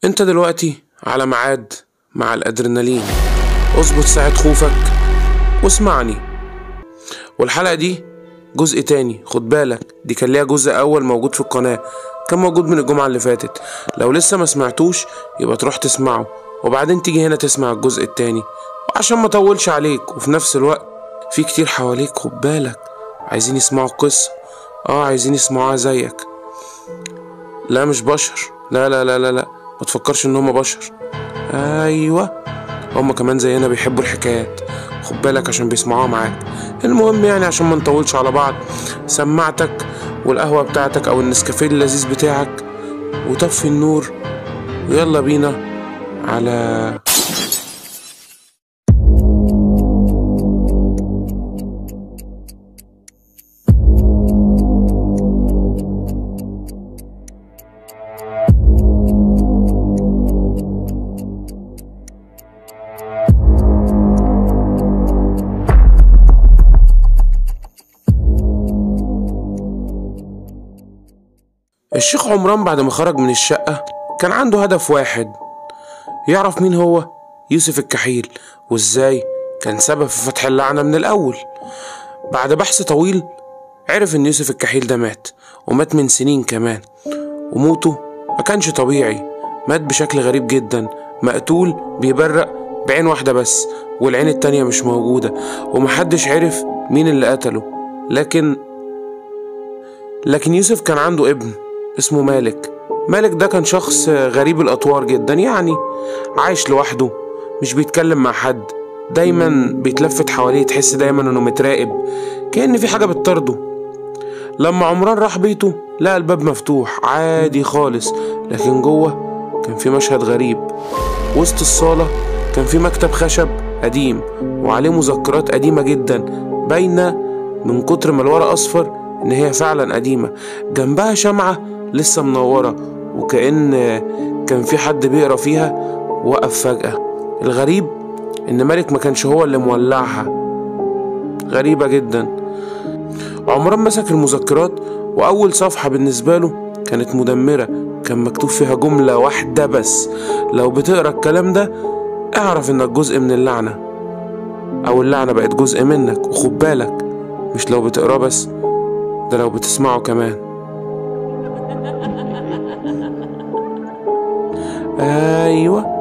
انت دلوقتي على ميعاد مع الادرينالين. اظبط ساعة خوفك واسمعني. والحلقة دي جزء تاني، خد بالك دي كان ليها جزء اول موجود في القناة، كان موجود من الجمعة اللي فاتت. لو لسه ما سمعتوش يبقى تروح تسمعه وبعدين تيجي هنا تسمع الجزء التاني، عشان ما طولش عليك. وفي نفس الوقت في كتير حواليك خد بالك عايزين يسمعوا قصة، عايزين يسمعوها زيك. لا مش بشر، لا لا لا لا لا، ما تفكرش ان هم بشر. ايوه هم كمان زينا بيحبوا الحكايات، خد بالك عشان بيسمعوها معاك. المهم يعني عشان ما نطولش على بعض، سماعتك والقهوة بتاعتك او النسكافيه اللذيذ بتاعك وطفي النور ويلا بينا على الشيخ عمران. بعد ما خرج من الشقة كان عنده هدف واحد، يعرف مين هو يوسف الكحيل وازاي كان سبب في فتح اللعنة من الأول. بعد بحث طويل عرف ان يوسف الكحيل ده مات، ومات من سنين كمان، وموته ما كانش طبيعي، مات بشكل غريب جدا، مقتول بيبرق بعين واحدة بس والعين التانية مش موجودة، ومحدش عرف مين اللي قتله. لكن يوسف كان عنده ابن اسمه مالك. مالك ده كان شخص غريب الأطوار جدا، يعني عايش لوحده، مش بيتكلم مع حد، دايما بيتلفت حواليه، تحس دايما انه متراقب، كأن في حاجة بتطارده. لما عمران راح بيته لقى الباب مفتوح عادي خالص، لكن جوه كان في مشهد غريب. وسط الصالة كان في مكتب خشب قديم وعليه مذكرات قديمة جدا، باينة من كتر ما الورق أصفر إن هي فعلا قديمة. جنبها شمعة لسه منورة، وكأن كان في حد بيقرأ فيها. وقف فجأة. الغريب إن مالك ما كانش هو اللي مولعها، غريبة جدا. عمران مسك المذكرات، وأول صفحة بالنسبة له كانت مدمرة، كان مكتوب فيها جملة واحدة بس: لو بتقرأ الكلام ده اعرف إنك جزء من اللعنة، أو اللعنة بقت جزء منك. وخد بالك مش لو بتقرأ بس، ده لو بتسمعه كمان. ايوه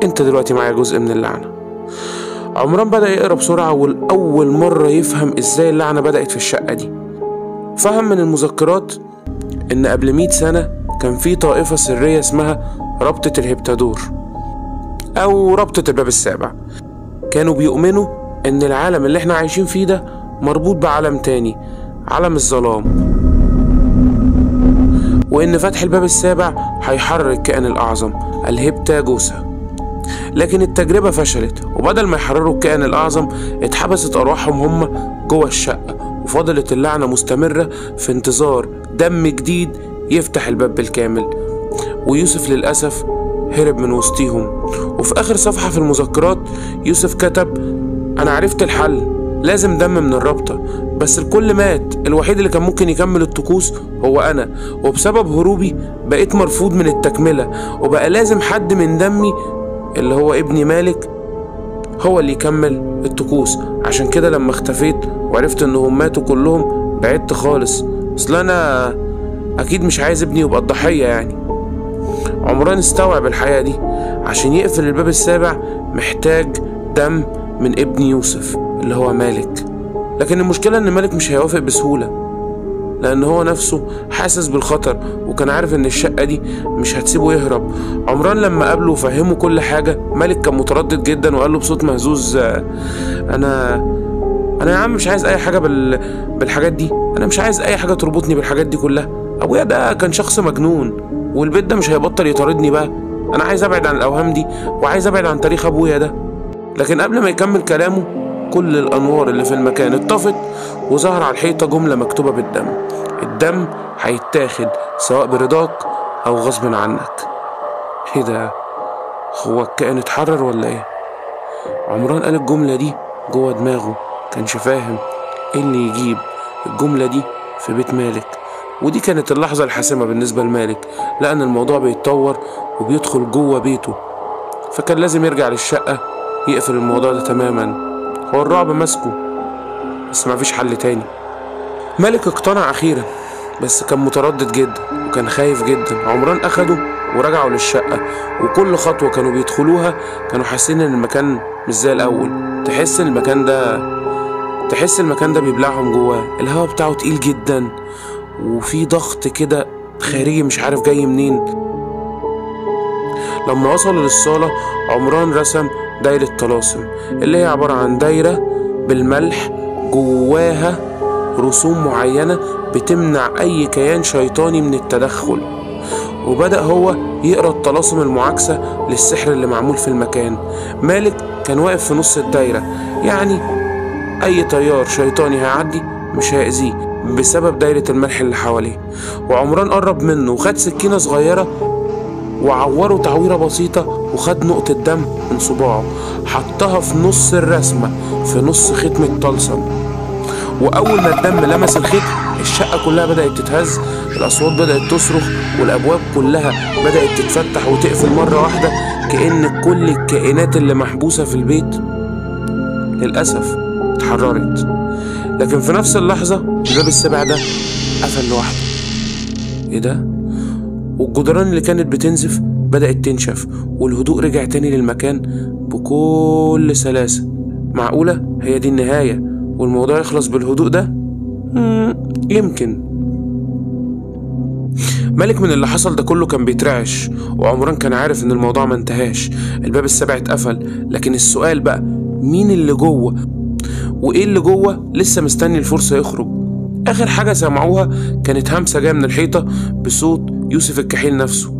انت دلوقتي معايا جزء من اللعنة. عمران بدأ يقرأ بسرعة، والأول مرة يفهم ازاي اللعنة بدأت في الشقة دي. فهم من المذكرات ان قبل 100 سنة كان في طائفة سرية اسمها رابطة الهبتادور او رابطة الباب السابع. كانوا بيؤمنوا ان العالم اللي احنا عايشين فيه ده مربوط بعالم تاني، عالم الظلام، وإن فتح الباب السابع هيحرر الكائن الأعظم الهبتاجوسا. لكن التجربة فشلت، وبدل ما يحرروا الكائن الأعظم اتحبست أرواحهم هم جوه الشقة، وفضلت اللعنة مستمرة في انتظار دم جديد يفتح الباب بالكامل. ويوسف للأسف هرب من وسطيهم. وفي آخر صفحة في المذكرات يوسف كتب: أنا عرفت الحل، لازم دم من الرابطة، بس الكل مات، الوحيد اللي كان ممكن يكمل الطقوس هو أنا، وبسبب هروبي بقيت مرفوض من التكملة، وبقى لازم حد من دمي اللي هو ابني مالك هو اللي يكمل الطقوس. عشان كده لما اختفيت وعرفت انهم ماتوا كلهم بعدت خالص، اصل انا اكيد مش عايز ابني يبقى الضحية يعني. عمران استوعب الحقيقة دي، عشان يقفل الباب السابع محتاج دم من ابن يوسف اللي هو مالك. لكن المشكلة ان مالك مش هيوافق بسهولة، لان هو نفسه حاسس بالخطر، وكان عارف ان الشقة دي مش هتسيبه يهرب. عمران لما قابله وفهمه كل حاجة، مالك كان متردد جدا وقال له بصوت مهزوز: انا يا عم مش عايز اي حاجة بالحاجات دي، انا مش عايز اي حاجة تربطني بالحاجات دي كلها. ابويا ده كان شخص مجنون، والبيت ده مش هيبطل يطاردني بقى، انا عايز ابعد عن الاوهام دي، وعايز ابعد عن تاريخ ابويا ده. لكن قبل ما يكمل كلامه كل الأنوار اللي في المكان اتطفت، وظهر على الحيطة جملة مكتوبة بالدم: الدم هيتاخد سواء برضاك أو غصب عنك. ايه ده؟ هو الكائن اتحرر ولا ايه؟ عمران قال الجملة دي جوه دماغه، كانش فاهم ايه اللي يجيب الجملة دي في بيت مالك. ودي كانت اللحظة الحاسمة بالنسبة لمالك، لأن الموضوع بيتطور وبيدخل جوه بيته، فكان لازم يرجع للشقة يقفل الموضوع ده تماما. هو الرعب ماسكه بس مفيش حل تاني. مالك اقتنع أخيرا بس كان متردد جدا وكان خايف جدا. عمران أخده ورجعوا للشقة، وكل خطوة كانوا بيدخلوها كانوا حاسين إن المكان مش زي الأول. تحس المكان ده بيبلعهم جواه. الهوا بتاعه تقيل جدا وفي ضغط كده خارجي مش عارف جاي منين. لما وصلوا للصالة عمران رسم دايرة طلاسم اللي هي عبارة عن دايرة بالملح جواها رسوم معينة بتمنع أي كيان شيطاني من التدخل، وبدأ هو يقرأ الطلاسم المعاكسة للسحر اللي معمول في المكان. مالك كان واقف في نص الدايرة، يعني أي تيار شيطاني هيعدي مش هيأذيه بسبب دايرة الملح اللي حواليه. وعمران قرب منه وخد سكينة صغيرة وعوره تعويرة بسيطة، وخد نقطة دم من صباعه حطها في نص الرسمة في نص ختم الطلسم. وأول ما الدم لمس الختم الشقة كلها بدأت تتهز، الأصوات بدأت تصرخ والأبواب كلها بدأت تتفتح وتقفل مرة واحدة، كأن كل الكائنات اللي محبوسة في البيت للأسف اتحررت. لكن في نفس اللحظة الباب السابع ده قفل لوحده. ايه ده؟ والجدران اللي كانت بتنزف بدأت تنشف والهدوء رجع تاني للمكان بكل سلاسة. معقولة هي دي النهاية والموضوع يخلص بالهدوء ده؟ يمكن. مالك من اللي حصل ده كله كان بيترعش، وعمران كان عارف ان الموضوع ما انتهاش. الباب السابع اتقفل، لكن السؤال بقى مين اللي جوه وايه اللي جوه لسه مستني الفرصة يخرج. اخر حاجة سمعوها كانت همسة جاية من الحيطة بصوت يوسف الكحيل نفسه.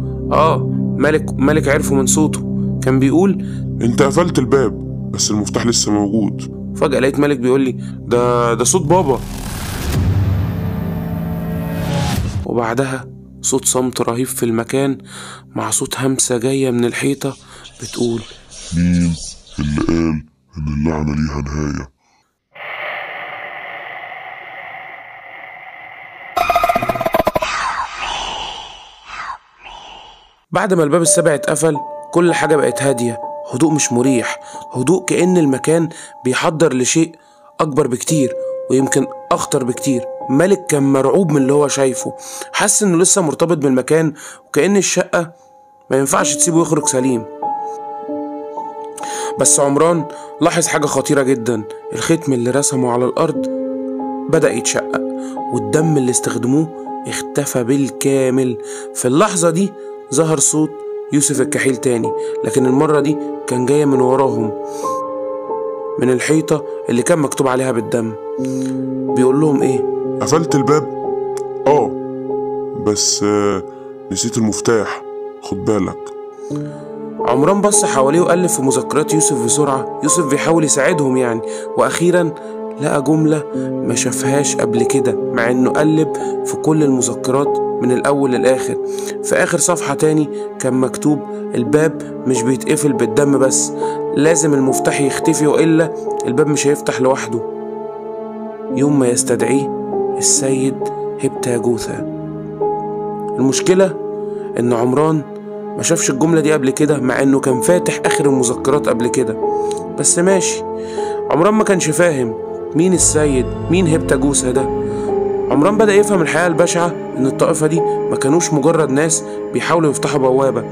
مالك عرفه من صوته، كان بيقول انت قفلت الباب بس المفتاح لسه موجود. فجأة لقيت مالك بيقول لي ده صوت بابا. وبعدها صوت صمت رهيب في المكان مع صوت همسة جاية من الحيطة بتقول مين اللي قال ان اللعنة ليها نهاية؟ بعد ما الباب السابع اتقفل كل حاجة بقت هادية، هدوء مش مريح، هدوء كأن المكان بيحضر لشيء أكبر بكتير ويمكن أخطر بكتير. مالك كان مرعوب من اللي هو شايفه، حس إنه لسه مرتبط بالمكان وكأن الشقة ما ينفعش تسيبه يخرج سليم. بس عمران لاحظ حاجة خطيرة جدا، الختم اللي رسمه على الأرض بدأ يتشقق والدم اللي استخدموه اختفى بالكامل. في اللحظة دي ظهر صوت يوسف الكحيل تاني، لكن المرة دي كان جاية من وراهم من الحيطة اللي كان مكتوب عليها بالدم. بيقول لهم ايه؟ قفلت الباب؟ بس نسيت المفتاح، خد بالك. عمران بص حواليه وقلب في مذكرات يوسف بسرعة. يوسف بيحاول يساعدهم يعني، وأخيرا لقى جملة ما شافهاش قبل كده مع انه قلب في كل المذكرات من الأول للآخر. في آخر صفحة تاني كان مكتوب الباب مش بيتقفل بالدم بس، لازم المفتاح يختفي وإلا الباب مش هيفتح لوحده يوم ما يستدعيه السيد هبتاجوثا. المشكلة إن عمران ما شافش الجملة دي قبل كده مع إنه كان فاتح آخر المذكرات قبل كده. بس ماشي، عمران ما كانش فاهم مين السيد، مين هبتاجوثا ده. عمران بدأ يفهم الحقيقة البشعة إن الطائفة دي ما كانوش مجرد ناس بيحاولوا يفتحوا بوابة،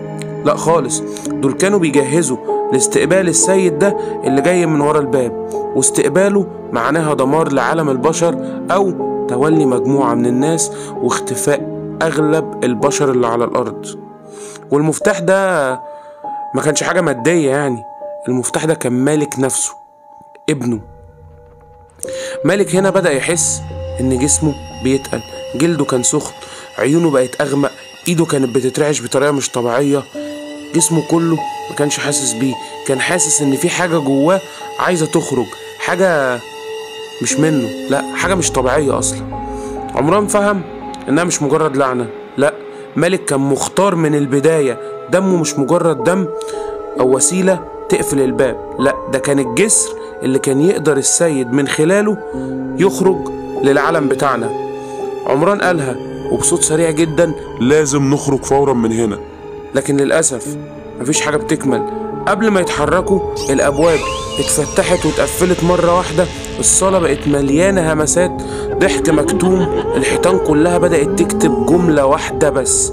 لا خالص، دول كانوا بيجهزوا لاستقبال السيد ده اللي جاي من ورا الباب، واستقباله معناها دمار لعالم البشر أو تولي مجموعة من الناس واختفاء أغلب البشر اللي على الأرض. والمفتاح ده ما كانش حاجة مادية يعني، المفتاح ده كان مالك نفسه، ابنه. مالك هنا بدأ يحس إن جسمه بيتقل، جلده كان سخن، عيونه بقت أغمق، إيده كانت بتترعش بطريقة مش طبيعية. جسمه كله ما كانش حاسس بيه، كان حاسس إن في حاجة جواه عايزة تخرج، حاجة مش منه، لا حاجة مش طبيعية أصلا. عمران فهم إنها مش مجرد لعنة، لا، مالك كان مختار من البداية، دمه مش مجرد دم أو وسيلة تقفل الباب، لا ده كان الجسر اللي كان يقدر السيد من خلاله يخرج للعالم بتاعنا. عمران قالها وبصوت سريع جدا، لازم نخرج فورا من هنا. لكن للأسف مفيش حاجة بتكمل. قبل ما يتحركوا الأبواب اتفتحت واتقفلت مرة واحدة. الصالة بقت مليانة همسات ضحك مكتوم. الحيطان كلها بدأت تكتب جملة واحدة بس: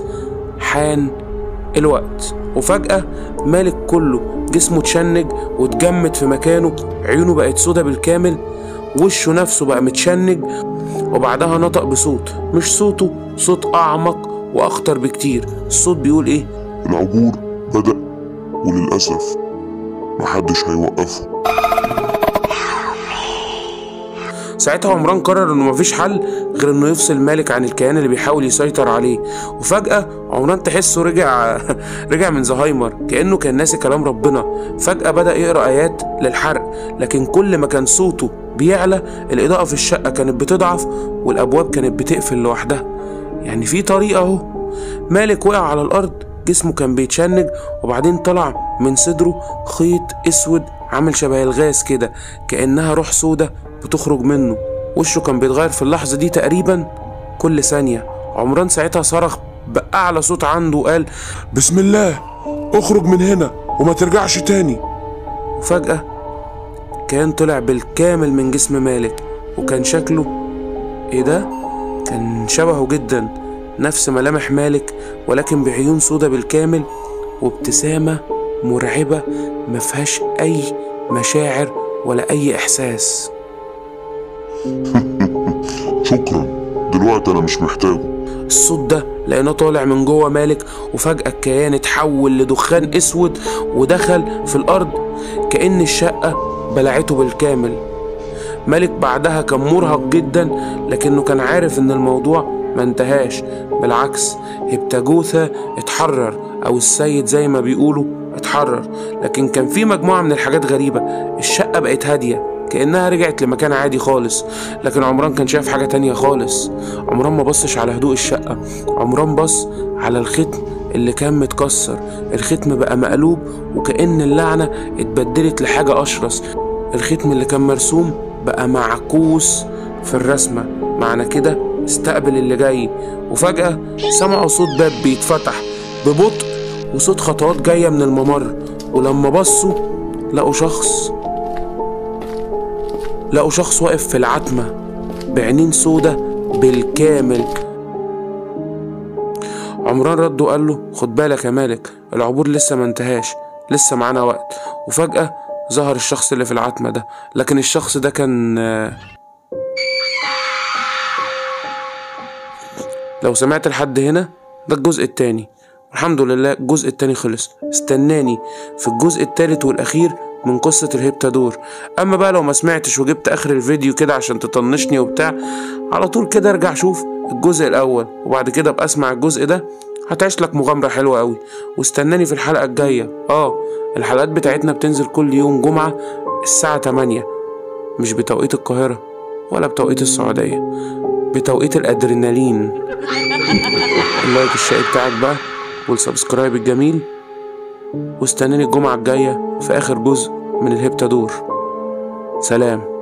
حان الوقت. وفجأة مالك كله جسمه اتشنج واتجمد في مكانه، عيونه بقت سودا بالكامل، وشه نفسه بقى متشنج. وبعدها نطق بصوت مش صوته، صوت أعمق وأخطر بكتير. الصوت بيقول إيه؟ العبور بدأ، وللأسف محدش هيوقفه. ساعتها عمران قرر انه مفيش حل غير انه يفصل مالك عن الكيان اللي بيحاول يسيطر عليه. وفجأة عمران تحسه رجع من زهايمر، كأنه كان ناسي كلام ربنا. فجأة بدأ يقرأ آيات للحرق، لكن كل ما كان صوته بيعلى الإضاءة في الشقة كانت بتضعف والأبواب كانت بتقفل لوحدها. يعني في طريقة اهو. مالك وقع على الأرض، جسمه كان بيتشنج، وبعدين طلع من صدره خيط اسود عامل شبه الغاز كده، كأنها روح سودة بتخرج منه. وشه كان بيتغير في اللحظة دي تقريبا كل ثانية. عمران ساعتها صرخ بأعلى صوت عنده وقال: بسم الله، اخرج من هنا وما ترجعش تاني. وفجأة كان طلع بالكامل من جسم مالك، وكان شكله ايه ده؟ كان شبهه جدا، نفس ملامح مالك ولكن بعيون سودا بالكامل وابتسامة مرعبة مفيهاش أي مشاعر ولا أي إحساس. شكرا، دلوقتي أنا مش محتاجه. الصوت ده لقيناه طالع من جوه مالك، وفجأة الكيان اتحول لدخان اسود ودخل في الأرض كأن الشقة بلعته بالكامل. مالك بعدها كان مرهق جدا، لكنه كان عارف ان الموضوع ما انتهاش. بالعكس، هبتاجوثا اتحرر، او السيد زي ما بيقولوا اتحرر. لكن كان في مجموعة من الحاجات غريبة. الشقة بقت هادية كأنها رجعت لمكان عادي خالص، لكن عمران كان شايف حاجة تانية خالص. عمران ما بصش على هدوء الشقة، عمران بص على الختم اللي كان متكسر. الختم بقى مقلوب وكأن اللعنة اتبدلت لحاجة أشرس. الختم اللي كان مرسوم بقى معكوس في الرسمة، معنى كده استقبل اللي جاي. وفجأة سمعوا صوت باب بيتفتح ببطء وصوت خطوات جاية من الممر، ولما بصوا لقوا شخص واقف في العتمة بعينين سودة بالكامل. عمران رد وقال له: خد بالك يا مالك، العبور لسه ما انتهاش، لسه معانا وقت. وفجأة ظهر الشخص اللي في العتمة ده، لكن الشخص ده كان لو سمعت لحد هنا ده الجزء التاني. الحمد لله الجزء التاني خلص. استناني في الجزء التالت والأخير من قصة الهبتادور. أما بقى لو ما سمعتش وجبت آخر الفيديو كده عشان تطنشني وبتاع، على طول كده ارجع شوف الجزء الأول وبعد كده بقى اسمع الجزء ده، هتعيش لك مغامرة حلوة قوي. واستناني في الحلقة الجاية. الحلقات بتاعتنا بتنزل كل يوم جمعة الساعة 8، مش بتوقيت القاهرة ولا بتوقيت السعودية، بتوقيت الأدرينالين. اللايك الشقي بتاعك بقى والسبسكرايب الجميل، واستناني الجمعة الجاية في آخر جزء من الهبتادور. سلام.